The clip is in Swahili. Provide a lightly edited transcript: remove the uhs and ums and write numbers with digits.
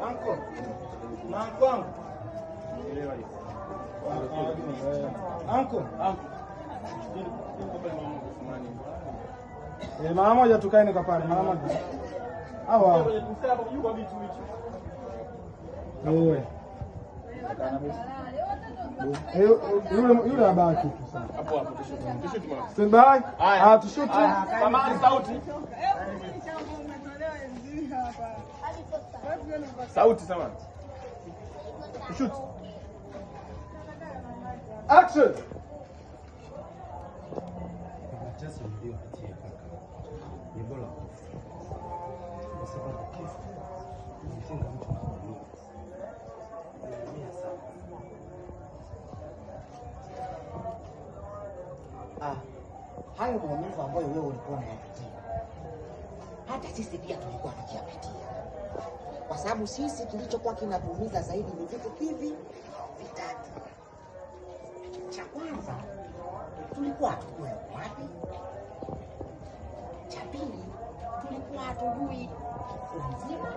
Anko. Anko. Anko. Mara moja tukae nikapale mara moja. Hawa. Yule abaki tu sana. Hapo hapo tushuti mwana. Stand by. Tushuti. Samahani sauti. Sauti samahani. Tushuti. Action. Just ndio hatia kaka. Ni bora kufa. Kwa sababu kifo kinitenga mtu na Mungu. Ni sana. Hayo maumivu ambayo wewe ulikuwa unayapitia, hata sisi pia tulikuwa tukiyapitia, kwa sababu sisi kilichokuwa kinatuumiza zaidi ni vitu hivi vitatu. Cha kwanza, tulikuwa hatujui wapi. Cha pili, tulikuwa hatujui mzima